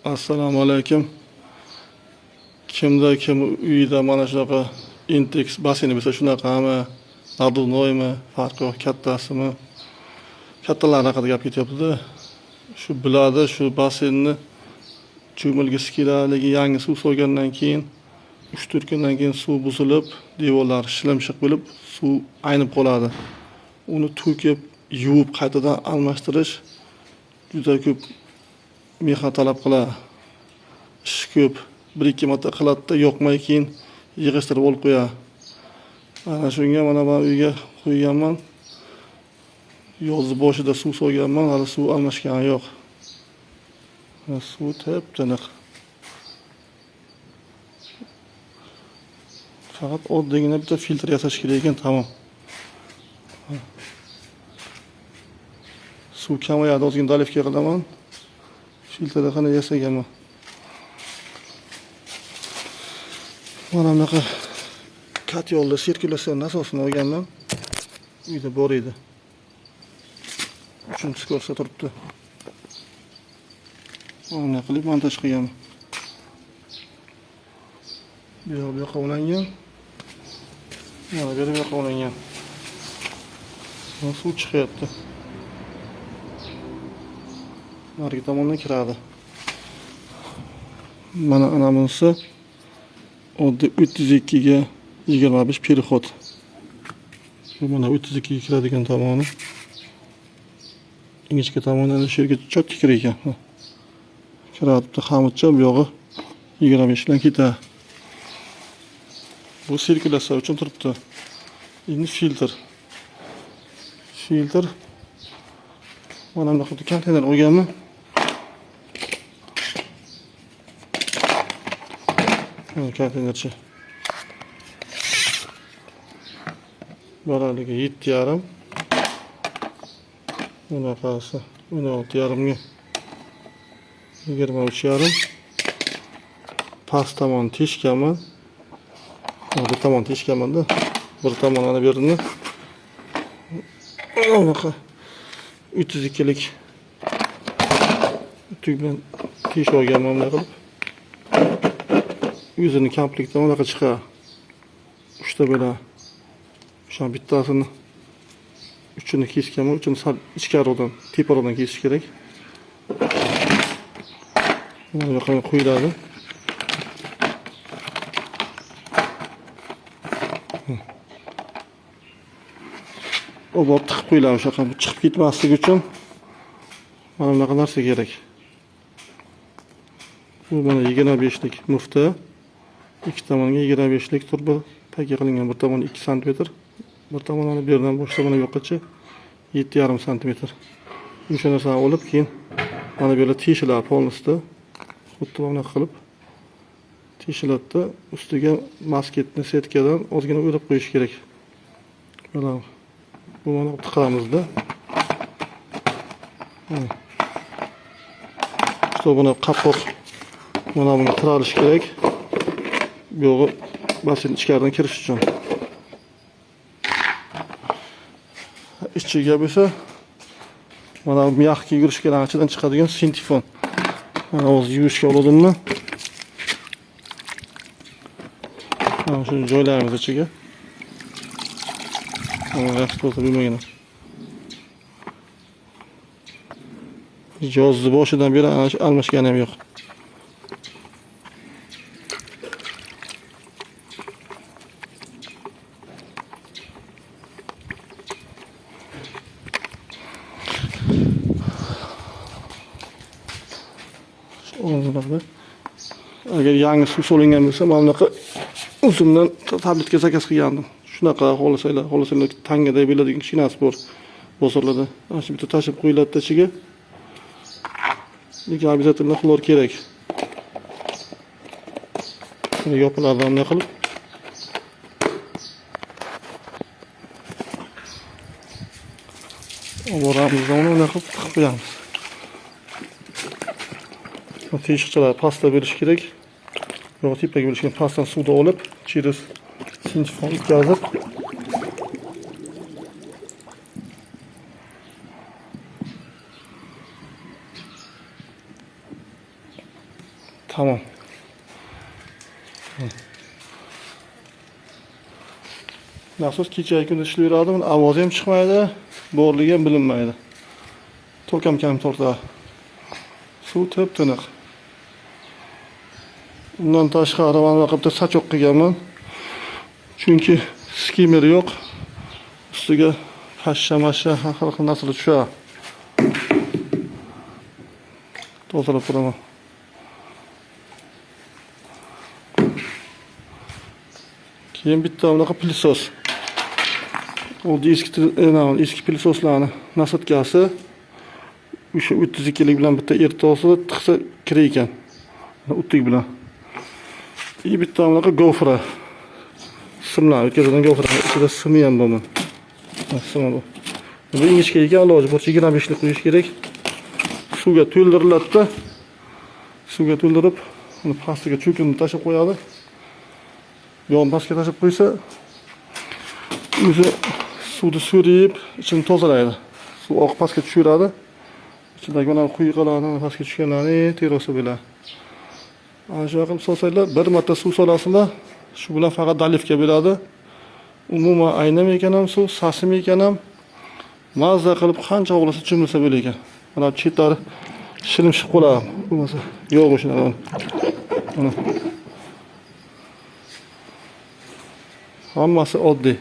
Assalomu alaykum. Kimda kim uyida mana shunaqa Intex baseni bo'lsa shunaqami, naduvnoymi, farqi yo'q, kattasimi? Kattalar haqida gap ketyapti-da. Shu biladi, shu basenni cho'milgisi keladi, yangi suv so'ygandan keyin 3-4 kundan keyin suv buzilib, devorlar shilimshiq bo'lib, suv aynib qoladi. Uni to'kib, yuvib, qaytadan almashtirish juda ko'p mehnat talab qiladi. Ish ko'p. 1-2 marta qiladi-da, yoqmay keyin yig'ishtirib olib qo'yadi. Ana shunga mana men uyga qo'yganman. Yozni boshida suv so'yganman, hali suv almashgani yo'q. Suv tep-tiniq. Faqat oddiygina bitta filtr yasash kerak ekan, tamom. Suv kamayadi, ozgina dalivka qilaman. Filtrda qana yasaganman. Mana bunaqa katyolda sirkulyatsiya nasosini olganman. Uyda bor edi. 3-ko'rsa turibdi. Mana qilib montaj qilganman. Bu yoqqa ulangan. Mana bu yoqqa ulangan. Suv chiqyapti. Narigi tomondan kiradi. Mana ana bunisi oddiy 32 ga 25 perixod. Bu mana 32 ga kiradigan tomoni. Ingichka tomonidan shu yerga chotki kirar ekan. Kiradi xamitcha, bu yog'i 25 dan ketadi. Bu sirkulyatsiya uchun turibdi. Endi filtr. Mana bunaqa konteyner olganman. Konteynerchi. Baraliga 7,5. Bunaqasi 16,5 ga 23,5. Past tomon teshganman. Bu tomon teshganman-da. Bir tomon ana berini. Bunaqa 32 lik tug bilan teshib olganman bunday qilib. Yuzini komplektdan unaqa chiqadi. 3 ta bo'ladi. O'sha bittasini uchini kesganman, uchini sal ichkaridan, teparoqdan kesish kerak. Mana bu yoqqa qo'yiladi. Obod tiqib qo'yiladi, o'sha yoqqa chiqib ketmasligi uchun mana bunaqa narsa kerak. Bu mana 25 lik mufta. Ikki tomoniga 25 lik turba paka qilingan. Bir tomoni 2 sm, bir tomoni bu yerdan boshlab mana bu yoqqacha 7,5 sm. O'sha narsani olib keyin mana bu yerda teshiladi polnisda. Xuddi mana qilib teshiladi. Ustiga masketni setkadan ozgina o'rab qo'yish kerak. Mana bu mana tiqamizda. Buni qapqoq mana bunga tiralish kerak. Bu yog'i basen ichkaridan kirish uchun. Ichiga bo'lsa mana miyaqki yurishga ichidan chiqadigan sintifon. Mana o'zi yuvishga oladimmi? Mana shuni joylaymiz ichiga. Mana yaxshi to'g'ri bo'lmagan. Yozni boshidan beri almashgani ham yo'q. Agar yangi suv solingan bo'lsa, mana bunaqa uzundan tabletga zakaz qilgandim. Shunaqa xohlasanglar tangada bo'ladigan kichkinasi bor bozorlarda. Ana shu bitta tashib qo'yiladi ichiga. Lekin обязательно xlor kerak. Buni yopiladi bunday qilib. Oboramizdan uni qilib tiqib qo'yamiz. Teshikchalar pasta bo'lishi kerak. Yo'q, tepaga bo'lishgan pastani suvda olib, через sintifon o'tkazib Tamam. Maxsus kecha kunda ishlayverdim, ovozi ham chiqmaydi, borligi ham bilinmaydi. To'kam kam tortadi. Suv tip-tiniq. Undan tashqari mana yoqda sachoq qilganman. Chunki skimmer yo'q. Ustiga pashsha-mashsha har xil narsalar tushadi. Tozalab turaman. Keyin bitta bunaqa pilisos. O eski pilisoslarni nasotkasi. O'sha 32 lik bilan bitta erto'si tiqsa kir ekan. O'ttik bilan. Bitta bunaqa gofra. Simlar o'tkazadigan gofra. Ichida simi ham bormi? Simi bor. Bu ingichka ekan, iloji boricha 25 lik qo'yish kerak. Suvga to'ldiriladi. Suvga to'ldirib, uni pastiga cho'kinib tashib qo'yadi. Yon pastga tashib qo'ysa, o'zi suvni surib, ichini tozalaydi. Suv oq pastga tushiradi. Ichidagi mana quyuqlarni pastga tushganlarni terosi bilan. Ana shu qilib solsanglar, bir marta suv solasizlar, shu bilan faqat dalifga beradi. Umuman aynamay ekan ham suv, sasimay ekan ham mazza qilib qancha o'g'lasa cho'milsa bo'lar ekan. Mana chetlari shilimshib qoladi. Bo'lmasa yo'q o'shanaqa. Mana hammasi oddiy.